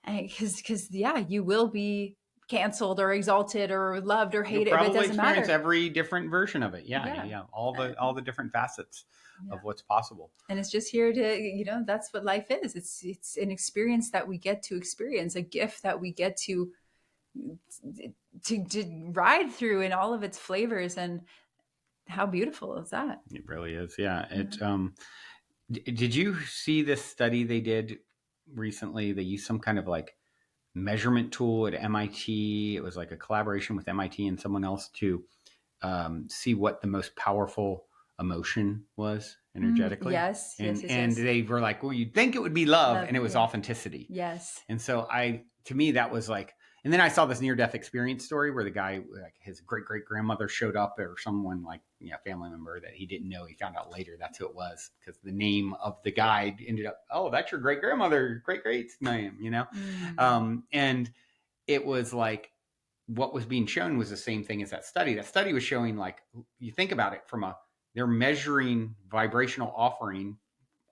Because you will be canceled or exalted or loved or hated. You'll probably it doesn't experience matter. every different version of it. Yeah. All the different facets of what's possible. And it's just here to, that's what life is. It's an experience that we get to experience, a gift that we get to ride through in all of its flavors. And how beautiful is that? It really is. Yeah. Did you see this study they did recently? They used some kind of like measurement tool at MIT. It was like a collaboration with MIT and someone else to see what the most powerful emotion was energetically. Yes. And they were like, well, you'd think it would be love, and it was authenticity. Yes. And so to me, that was like, and then I saw this near-death experience story where the guy, like his great-great-grandmother showed up, or someone like, family member that he didn't know. He found out later that's who it was, because the name of the guy ended up, oh, that's your great-grandmother, great-great's name, and it was like, what was being shown was the same thing as that study. That study was showing, like, you think about it they're measuring vibrational offering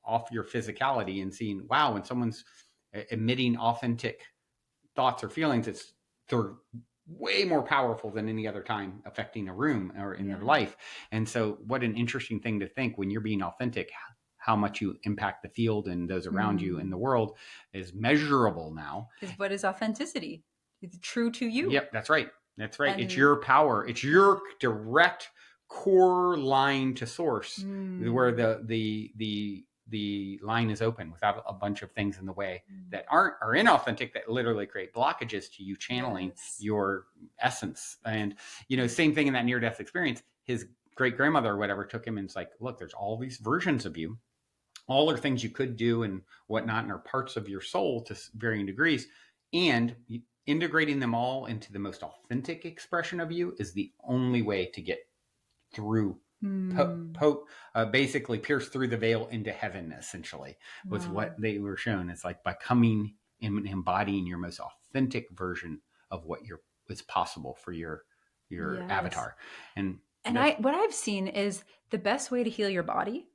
off your physicality and seeing, wow, when someone's emitting authentic thoughts or feelings, they're way more powerful than any other time affecting a room or in their life. And so what an interesting thing to think, when you're being authentic, how much you impact the field and those around you in the world is measurable now. What is authenticity? It's true to you. Yep, that's right. That's right. And it's your power. It's your direct core line to source, where the line is open without a bunch of things in the way that are inauthentic, that literally create blockages to you channeling your essence. And, same thing in that near-death experience. His great-grandmother or whatever took him and it's like, look, there's all these versions of you. All are things you could do and whatnot, and are parts of your soul to varying degrees. And integrating them all into the most authentic expression of you is the only way to get through, basically pierce through the veil into heaven, essentially, was what they were shown. It's like by coming and embodying your most authentic version of what is possible for your avatar. And what I've seen is the best way to heal your body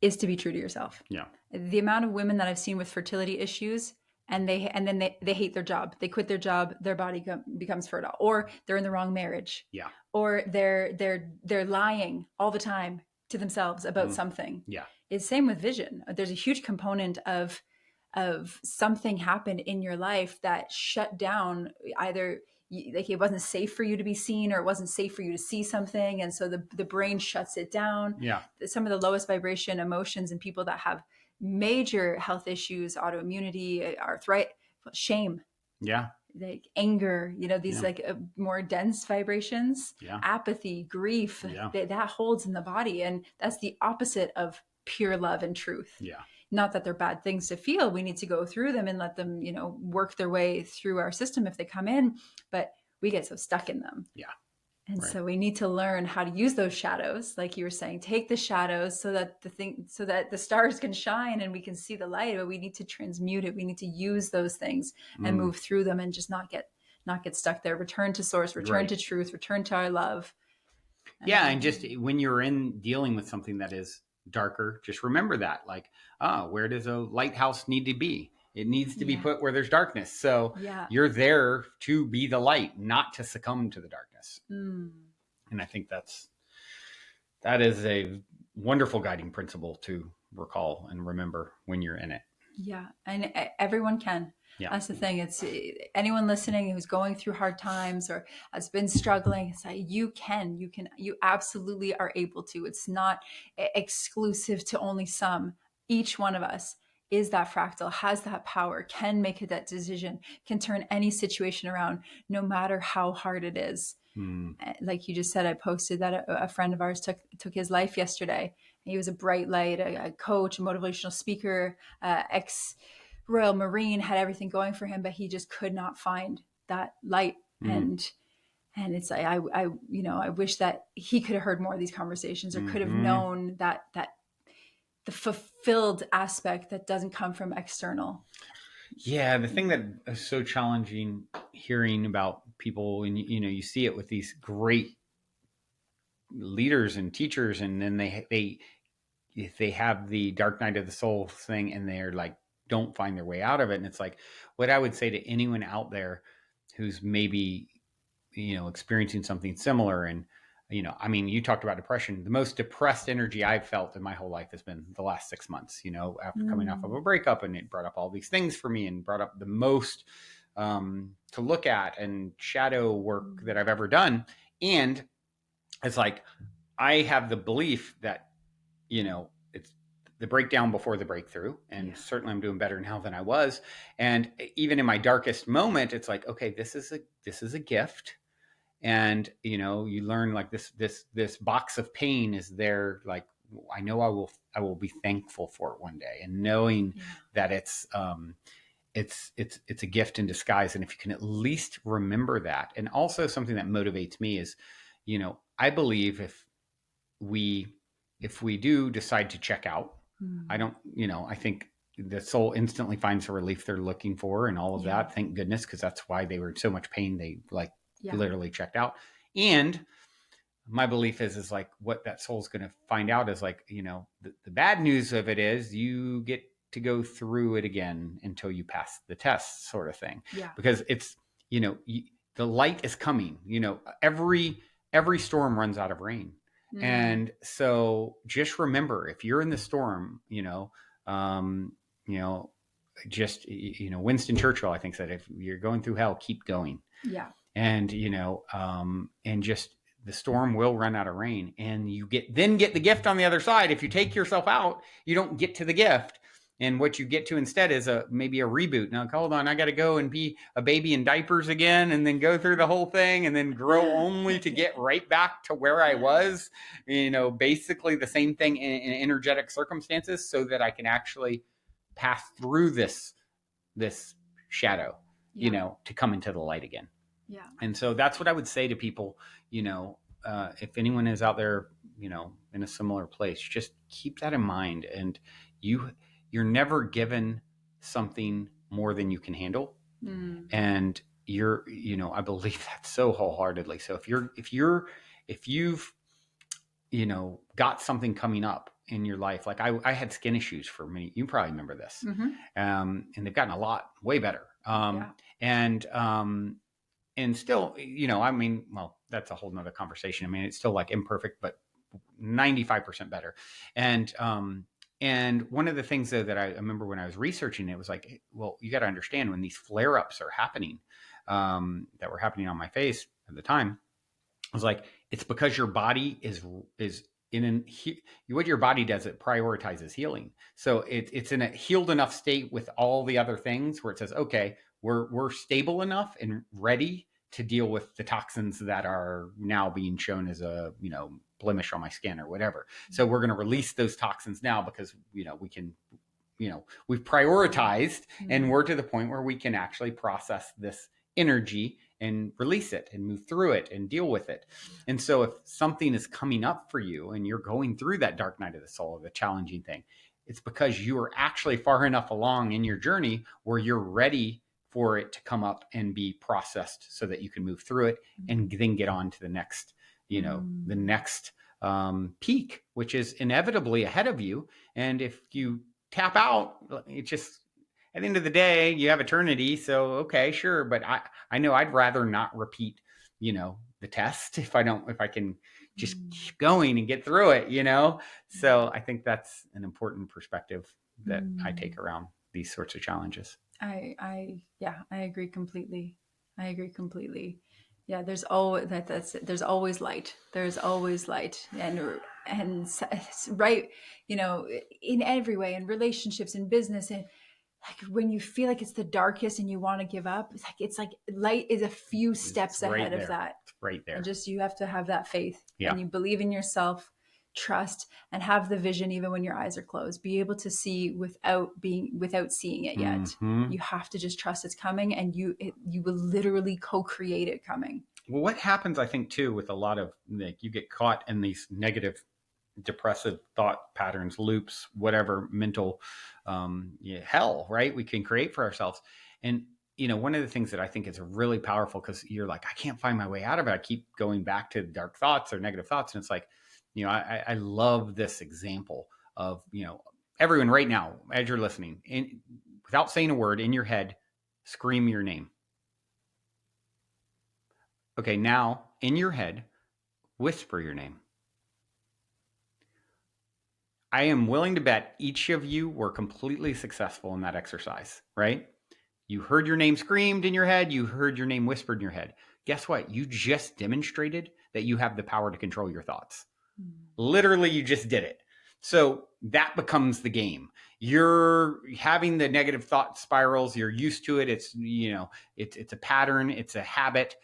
is to be true to yourself. Yeah. The amount of women that I've seen with fertility issues, and they hate their job. They quit their job. Their body becomes fertile, or they're in the wrong marriage. Yeah. Or they're lying all the time to themselves about something. Yeah. It's same with vision. There's a huge component of something happened in your life that shut down either like it wasn't safe for you to be seen, or it wasn't safe for you to see something. And so the brain shuts it down. Yeah. Some of the lowest vibration emotions in people that have major health issues, autoimmunity, arthritis, shame, Yeah. like anger, these Yeah. like more dense vibrations, Yeah. apathy, grief, Yeah. that holds in the body. And that's the opposite of pure love and truth. Yeah. Not that they're bad things to feel. We need to go through them and let them, work their way through our system if they come in, but we get so stuck in them. Yeah. And Right. so we need to learn how to use those shadows, like you were saying, take the shadows so that the stars can shine and we can see the light. But we need to transmute it. We need to use those things and Mm. move through them and just not get stuck there. Return to source, return Right. to truth, return to our love. Yeah. And just when you're in dealing with something that is darker, just remember that, like, where does a lighthouse need to be? It needs to be Yeah. put where there's darkness. So Yeah. you're there to be the light, not to succumb to the darkness. Mm. And I think that is a wonderful guiding principle to recall and remember when you're in it. Yeah, and everyone can. Yeah. That's the thing. It's anyone listening who's going through hard times or has been struggling. It's like you absolutely are able to. It's not exclusive to only some. Each one of us is that fractal, has that power, can make that decision, can turn any situation around, no matter how hard it is. Mm. Like you just said, I posted that a friend of ours took his life yesterday. He was a bright light, a coach, a motivational speaker, ex Royal Marine, had everything going for him, but he just could not find that light. Mm. And it's like I wish that he could have heard more of these conversations, or could have Mm-hmm. known that the fulfilled aspect that doesn't come from external. Yeah, the thing that is so challenging hearing about people, and you see it with these great leaders and teachers, and then they have the dark night of the soul thing, and they're like don't find their way out of it. And it's like, what I would say to anyone out there who's maybe experiencing something similar, and I mean, you talked about depression. The most depressed energy I've felt in my whole life has been the last 6 months, after coming off of a breakup, and it brought up all these things for me and brought up the most to look at and shadow work that I've ever done. And it's like, I have the belief that, it's the breakdown before the breakthrough. And certainly I'm doing better now than I was. And even in my darkest moment, it's like, okay, this is a gift. And you learn, like, this box of pain is there, like, I know I will be thankful for it one day, and knowing that it's a gift in disguise. And if you can at least remember that. And also something that motivates me is, I believe if we do decide to check out, I don't, I think the soul instantly finds the relief they're looking for and all of that. Thank goodness, because that's why they were in so much pain. They literally checked out. And my belief is like, what that soul's going to find out is, like, the bad news of it is you get to go through it again until you pass the test, sort of thing. Yeah. Because it's, the light is coming. Every storm runs out of rain. And so just remember, if you're in the storm, just, Winston Churchill, I think, said, if you're going through hell, keep going. Yeah. And, and just, the storm will run out of rain, and you get the gift on the other side. If you take yourself out, you don't get to the gift. And what you get to instead is maybe a reboot. Now, hold on, I got to go and be a baby in diapers again, and then go through the whole thing, and then grow only to get right back to where I was, basically the same thing in energetic circumstances, so that I can actually pass through this shadow, to come into the light again. Yeah. And so that's what I would say to people, if anyone is out there, in a similar place, just keep that in mind. And you're never given something more than you can handle. And I believe that so wholeheartedly. So if you've, got something coming up in your life, like I had skin issues for many, you probably remember this. And they've gotten a lot way better. And still, I mean, well, that's a whole nother conversation. I mean, it's still like imperfect, but 95% better. And one of the things, though, that I remember when I was researching it was like, well, you got to understand, when these flare-ups are happening, that were happening on my face at the time. I was like, it's because your body is what your body does, it prioritizes healing. So it's in a healed enough state with all the other things where it says, okay, we're stable enough and ready to deal with the toxins that are now being shown as a, blemish on my skin or whatever. So we're going to release those toxins now because, we can, we've prioritized and we're to the point where we can actually process this energy and release it and move through it and deal with it. And so if something is coming up for you and you're going through that dark night of the soul, the challenging thing, it's because you are actually far enough along in your journey where you're ready for it to come up and be processed so that you can move through it and then get on to the next, the next peak, which is inevitably ahead of you. And if you tap out, it just, at the end of the day, you have eternity. So, okay, sure. But I know I'd rather not repeat, the test if I can just keep going and get through it, So I think that's an important perspective that I take around these sorts of challenges. I agree completely. I agree completely. Yeah, there's always there's always light. There's always light, and right, in every way, in relationships, in business, and like when you feel like it's the darkest and you want to give up, it's like light is a few steps ahead of that. It's right there. And just you have to have that faith, Yeah. and you believe in yourself, trust, and have the vision even when your eyes are closed. Be able to see without seeing it yet. Mm-hmm. You have to just trust it's coming, and you will literally co-create it coming. Well, what happens, I think, too, with a lot of, like, you get caught in these negative, depressive thought patterns, loops, whatever mental hell, right? We can create for ourselves. And, one of the things that I think is really powerful, because you're like, I can't find my way out of it. I keep going back to dark thoughts or negative thoughts. And it's like, I love this example of, everyone right now, as you're listening, without saying a word, in your head, scream your name. Okay, now in your head, whisper your name. I am willing to bet each of you were completely successful in that exercise, right? You heard your name screamed in your head. You heard your name whispered in your head. Guess what? You just demonstrated that you have the power to control your thoughts. Literally, you just did it. So that becomes the game. You're having the negative thought spirals. You're used to it. It's, it's a pattern. It's a habit.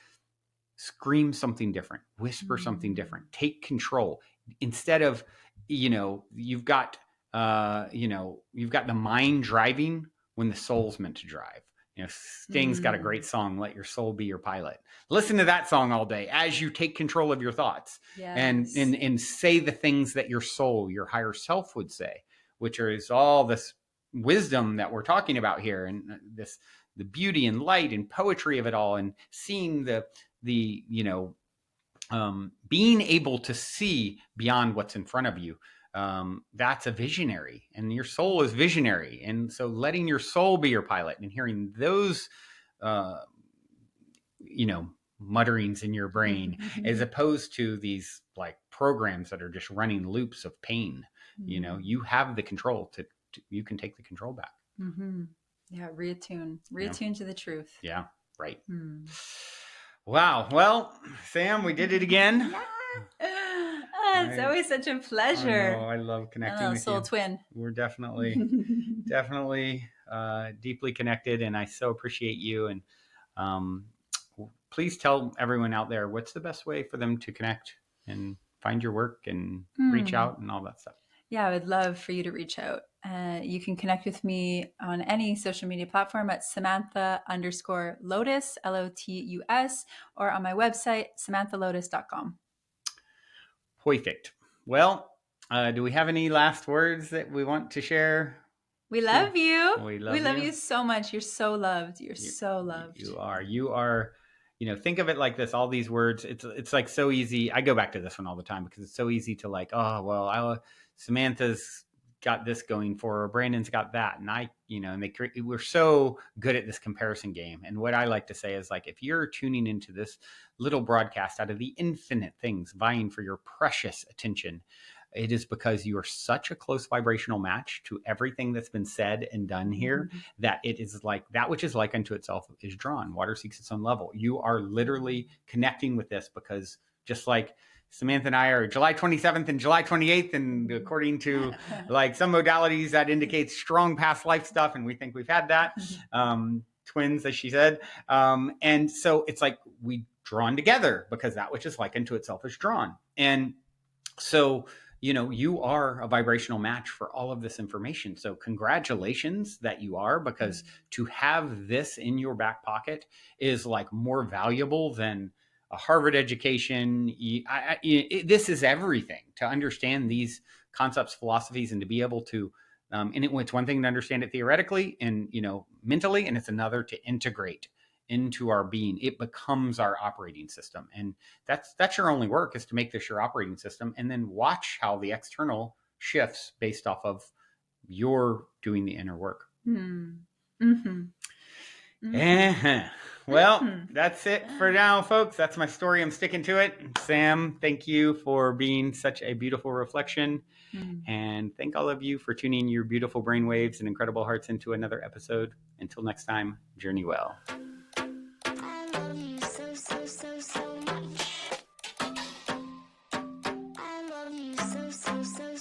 Scream something different. Whisper something different. Take control. Instead of, you've got the mind driving when the soul's meant to drive. Sting's got a great song, Let Your Soul Be Your Pilot. Listen to that song all day as you take control of your thoughts. Yes. and say the things that your soul, your higher self would say, which is all this wisdom that we're talking about here, and the beauty and light and poetry of it all, and seeing the being able to see beyond what's in front of you. That's a visionary, and your soul is visionary. And so letting your soul be your pilot and hearing those, mutterings in your brain, as opposed to these like programs that are just running loops of pain. You have the control you can take the control back. Yeah. Reattune to the truth. Yeah. Right. Wow. Well, Sam, we did it again. It's always such a pleasure. I love connecting with soul you. twin. We're definitely deeply connected, and I so appreciate you. And please tell everyone out there, what's the best way for them to connect and find your work and reach out and all that stuff. Yeah, I would love for you to reach out. You can connect with me on any social media platform at Samantha_Lotus, Lotus, or on my website, samanthalotus.com. Perfect. Well, do we have any last words that we want to share? We love you. We love you so much. You're so loved. You're so loved. You are. Think of it like this. All these words, it's like so easy. I go back to this one all the time because it's so easy to like, oh, well, Samantha's got this going for her, Brandon's got that. And and we're so good at this comparison game. And what I like to say is, like, if you're tuning into this little broadcast out of the infinite things vying for your precious attention, it is because you are such a close vibrational match to everything that's been said and done here, that it is like that which is like unto itself is drawn. Water seeks its own level. You are literally connecting with this because just like Samantha and I are July 27th and July 28th, and according to like some modalities that indicates strong past life stuff, and we think we've had that. Twins, as she said. And so it's like we drawn together because that which is like unto itself is drawn. And so, you are a vibrational match for all of this information. So congratulations that you are, because to have this in your back pocket is like more valuable than a Harvard education. This is everything to understand these concepts, philosophies, and to be able to, and it's one thing to understand it theoretically and, mentally, and it's another to integrate into our being. It becomes our operating system. And that's your only work, is to make this your operating system, and then watch how the external shifts based off of your doing the inner work. Well, that's it for now, folks. That's my story. I'm sticking to it. Sam, thank you for being such a beautiful reflection. And thank all of you for tuning your beautiful brainwaves and incredible hearts into another episode. Until next time, journey well. I love you so, so, so, so much. I love you so, so, so